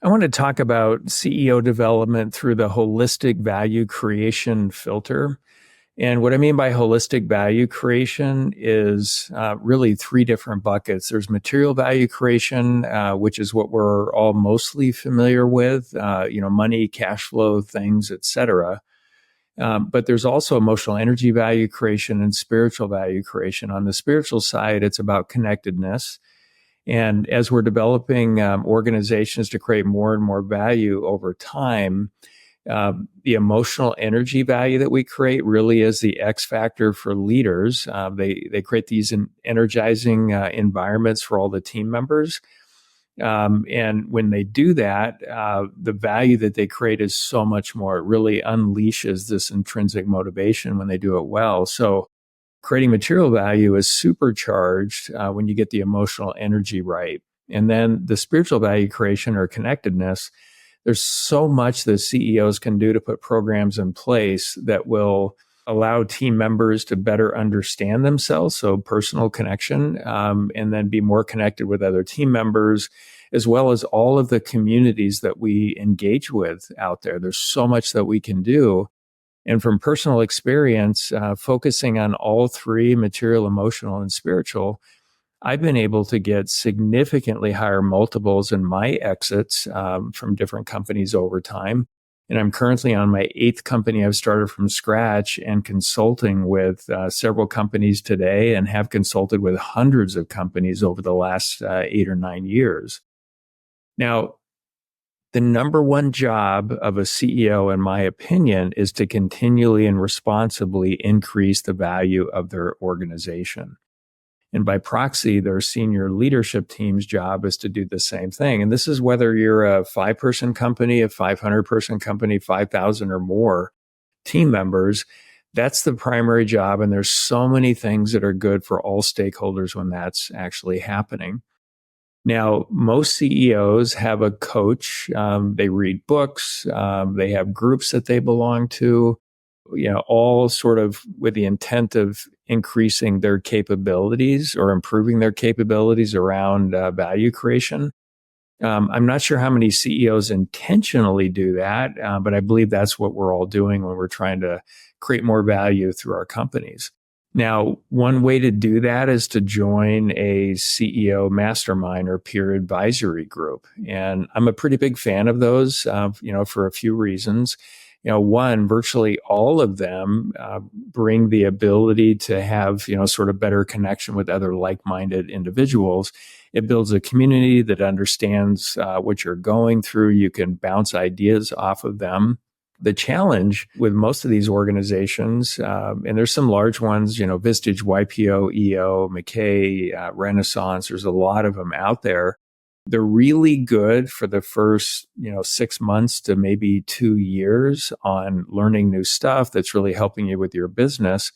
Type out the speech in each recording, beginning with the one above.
I want to talk about CEO development through the holistic value creation filter. And what I mean by holistic value creation is really three different buckets. There's material value creation, which is what we're all mostly familiar with, money, cash flow, things, et cetera. But there's also emotional energy value creation and spiritual value creation. On the spiritual side, it's about connectedness. And as we're developing organizations to create more and more value over time, the emotional energy value that we create really is the X factor for leaders. They create these energizing environments for all the team members. And when they do that, the value that they create is so much more. It really unleashes this intrinsic motivation when they do it well. So creating material value is supercharged when you get the emotional energy right. And then the spiritual value creation or connectedness, there's so much that CEOs can do to put programs in place that will allow team members to better understand themselves, so personal connection, and then be more connected with other team members, as well as all of the communities that we engage with out there. There's so much that we can do. And from personal experience, focusing on all three, material, emotional, and spiritual, I've been able to get significantly higher multiples in my exits from different companies over time. And I'm currently on my 8th company I've started from scratch and consulting with several companies today and have consulted with hundreds of companies over the last 8 or 9 years. Now, the number one job of a CEO, in my opinion, is to continually and responsibly increase the value of their organization. And by proxy, their senior leadership team's job is to do the same thing. And this is whether you're a 5-person company, a 500-person company, 5,000 or more team members. That's the primary job. And there's so many things that are good for all stakeholders when that's actually happening. Now, most CEOs have a coach. They read books. They have groups that they belong to, all sort of with the intent of increasing their capabilities or improving their capabilities around value creation. I'm not sure how many CEOs intentionally do that, but I believe that's what we're all doing when we're trying to create more value through our companies. Now, one way to do that is to join a CEO mastermind or peer advisory group. And I'm a pretty big fan of those, for a few reasons. One, virtually all of them bring the ability to have, sort of better connection with other like-minded individuals. It builds a community that understands what you're going through. You can bounce ideas off of them. The challenge with most of these organizations, and there's some large ones, Vistage, YPO, EO, McKay, Renaissance, there's a lot of them out there. They're really good for the first, 6 months to maybe 2 years on learning new stuff that's really helping you with your business.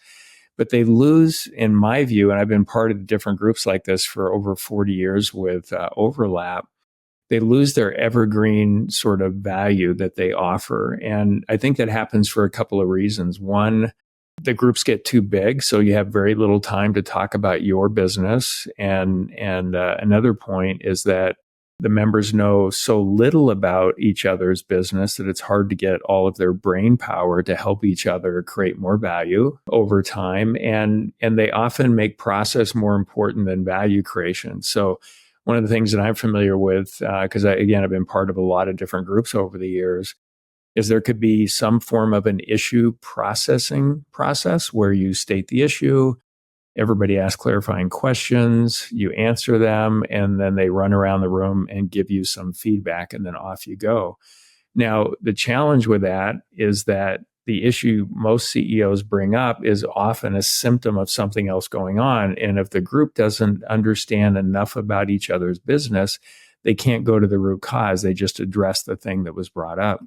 But they lose, in my view, and I've been part of different groups like this for over 40 years with overlap, they lose their evergreen sort of value that they offer. And I think that happens for a couple of reasons. One, the groups get too big, so you have very little time to talk about your business. And another point is that the members know so little about each other's business that it's hard to get all of their brain power to help each other create more value over time. And they often make process more important than value creation. So one of the things that I'm familiar with, because I've been part of a lot of different groups over the years, is there could be some form of an issue processing process where you state the issue, everybody asks clarifying questions, you answer them, and then they run around the room and give you some feedback, and then off you go. Now, the challenge with that is that the issue most CEOs bring up is often a symptom of something else going on. And if the group doesn't understand enough about each other's business, they can't go to the root cause. They just address the thing that was brought up.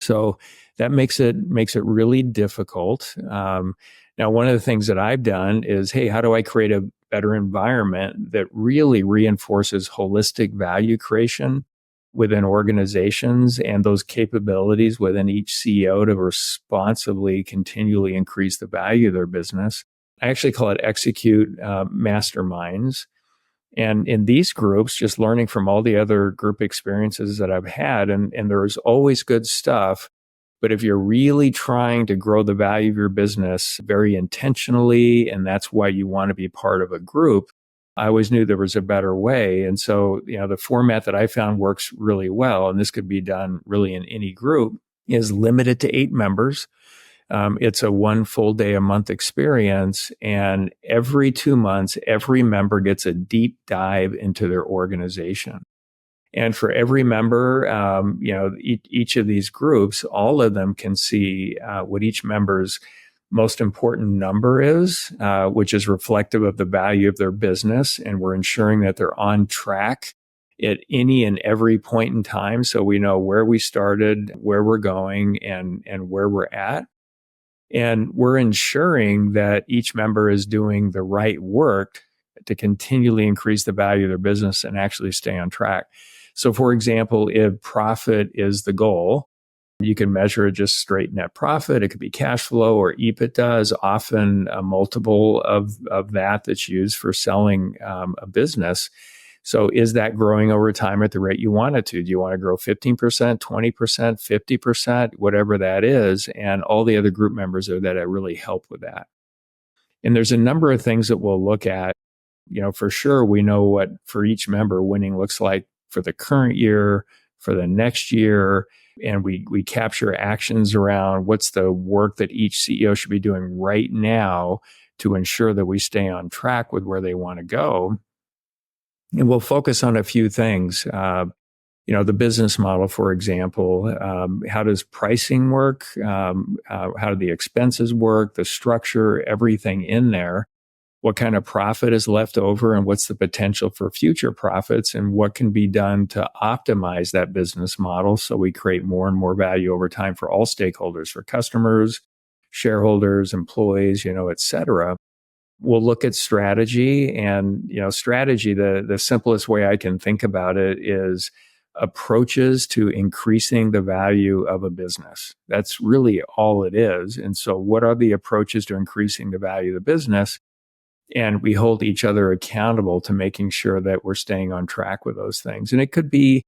So that makes it really difficult. Now, one of the things that I've done is, hey, how do I create a better environment that really reinforces holistic value creation within organizations and those capabilities within each CEO to responsibly continually increase the value of their business? I actually call it execute masterminds. And in these groups, just learning from all the other group experiences that I've had, and there's always good stuff. But if you're really trying to grow the value of your business very intentionally, and that's why you want to be part of a group, I always knew there was a better way. And so, the format that I found works really well, and this could be done really in any group, is limited to 8 members. It's a 1 full day a month experience. And every 2 months, every member gets a deep dive into their organization. And for every member, each of these groups, all of them can see what each member's most important number is, which is reflective of the value of their business. And we're ensuring that they're on track at any and every point in time. So we know where we started, where we're going, and where we're at. And we're ensuring that each member is doing the right work to continually increase the value of their business and actually stay on track. So, for example, if profit is the goal, you can measure just straight net profit. It could be cash flow, or EBITDA is often a multiple of that that's used for selling a business. So is that growing over time at the rate you want it to? Do you want to grow 15%, 20%, 50%, whatever that is? And all the other group members are that really help with that. And there's a number of things that we'll look at. For sure, we know what for each member winning looks like for the current year, for the next year. And we capture actions around what's the work that each CEO should be doing right now to ensure that we stay on track with where they want to go. And we'll focus on a few things. The business model, for example, how does pricing work? How do the expenses work? The structure, everything in there. What kind of profit is left over, and what's the potential for future profits, and what can be done to optimize that business model so we create more and more value over time for all stakeholders, for customers, shareholders, employees, et cetera. We'll look at strategy, and, strategy, the simplest way I can think about it is approaches to increasing the value of a business. That's really all it is. And so what are the approaches to increasing the value of the business? And we hold each other accountable to making sure that we're staying on track with those things. And it could be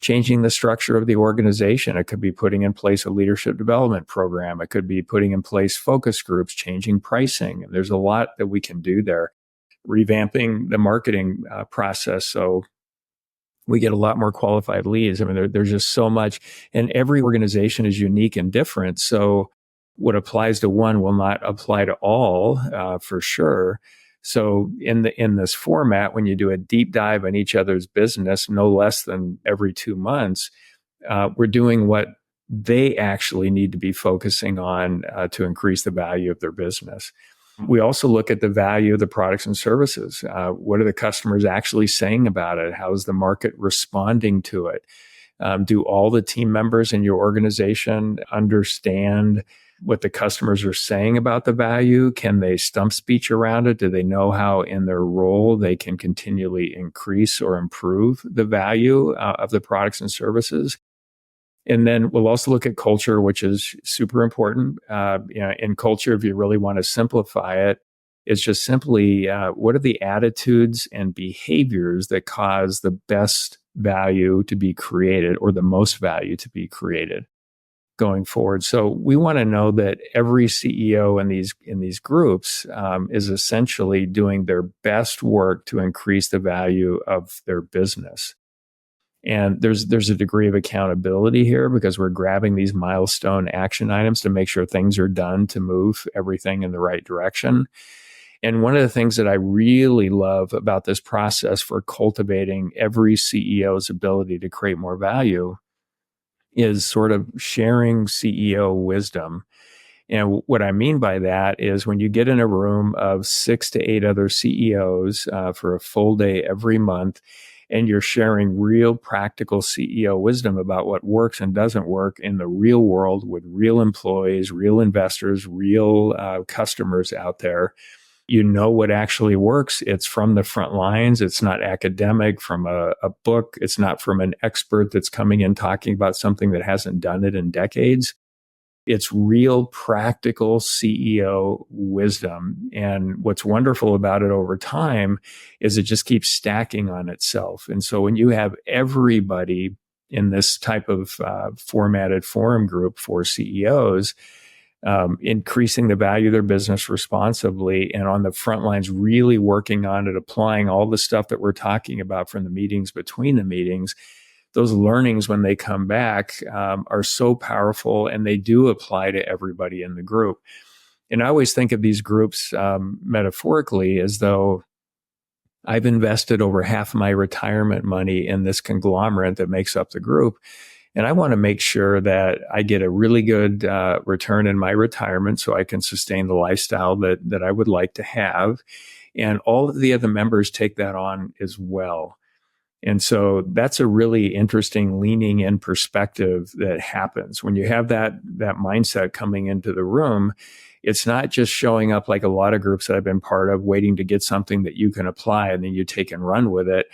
changing the structure of the organization. It could be putting in place a leadership development program. It could be putting in place focus groups, changing pricing. There's a lot that we can do there. Revamping the marketing process so we get a lot more qualified leads. I mean, there's just so much, and every organization is unique and different. So what applies to one will not apply to all, for sure. So in this format, when you do a deep dive on each other's business, no less than every 2 months, we're doing what they actually need to be focusing on to increase the value of their business. We also look at the value of the products and services. What are the customers actually saying about it? How is the market responding to it? Do all the team members in your organization understand what the customers are saying about the value? Can they stump speech around it? Do they know how in their role they can continually increase or improve the value of the products and services? And then we'll also look at culture, which is super important. In culture, if you really want to simplify it, it's just simply what are the attitudes and behaviors that cause the best value to be created, or the most value to be created going forward. So we want to know that every CEO in these groups is essentially doing their best work to increase the value of their business. And there's a degree of accountability here, because we're grabbing these milestone action items to make sure things are done to move everything in the right direction. And one of the things that I really love about this process for cultivating every CEO's ability to create more value is sort of sharing CEO wisdom. And what I mean by that is when you get in a room of 6 to 8 other CEOs for a full day every month, and you're sharing real practical CEO wisdom about what works and doesn't work in the real world with real employees, real investors, real customers out there, you know what actually works. It's from the front lines. It's not academic from a book. It's not from an expert that's coming in talking about something that hasn't done it in decades. It's real practical CEO wisdom. And what's wonderful about it over time is it just keeps stacking on itself. And so when you have everybody in this type of formatted forum group for CEOs, increasing the value of their business responsibly and on the front lines, really working on it, applying all the stuff that we're talking about from the meetings between the meetings, those learnings when they come back are so powerful, and they do apply to everybody in the group. And I always think of these groups metaphorically as though I've invested over half my retirement money in this conglomerate that makes up the group. And I want to make sure that I get a really good return in my retirement so I can sustain the lifestyle that I would like to have. And all of the other members take that on as well. And so that's a really interesting leaning in perspective that happens when you have that mindset coming into the room. It's not just showing up like a lot of groups that I've been part of, waiting to get something that you can apply and then you take and run with it.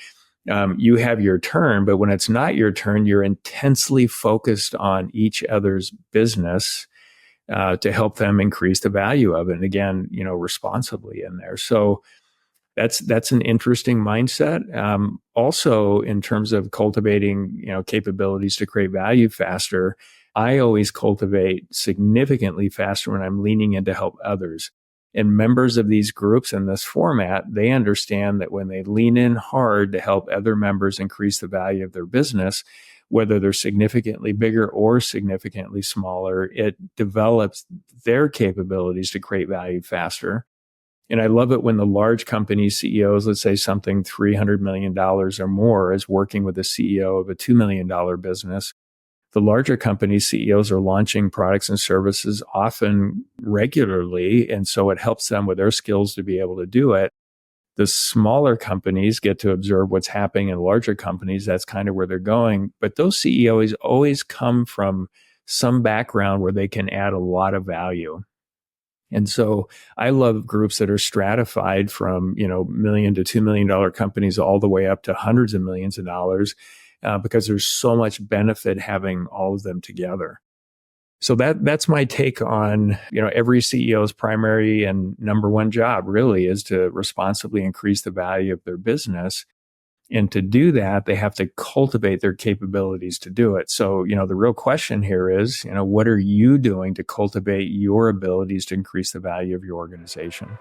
You have your turn, but when it's not your turn, you're intensely focused on each other's business to help them increase the value of it. And again, responsibly in there. So that's an interesting mindset. Also, in terms of cultivating, capabilities to create value faster, I always cultivate significantly faster when I'm leaning in to help others. And members of these groups in this format, they understand that when they lean in hard to help other members increase the value of their business, whether they're significantly bigger or significantly smaller, it develops their capabilities to create value faster. And I love it when the large company CEOs, let's say something $300 million or more, is working with the CEO of a $2 million business. The larger company CEOs are launching products and services often regularly, and so it helps them with their skills to be able to do it. The smaller companies get to observe what's happening in larger companies. That's kind of where they're going. But those CEOs always come from some background where they can add a lot of value. And so I love groups that are stratified from, $1 million to $2 million companies all the way up to hundreds of millions of dollars, because there's so much benefit having all of them together. So that's my take on, every CEO's primary and number one job really is to responsibly increase the value of their business. And to do that, they have to cultivate their capabilities to do it. So, the real question here is, what are you doing to cultivate your abilities to increase the value of your organization?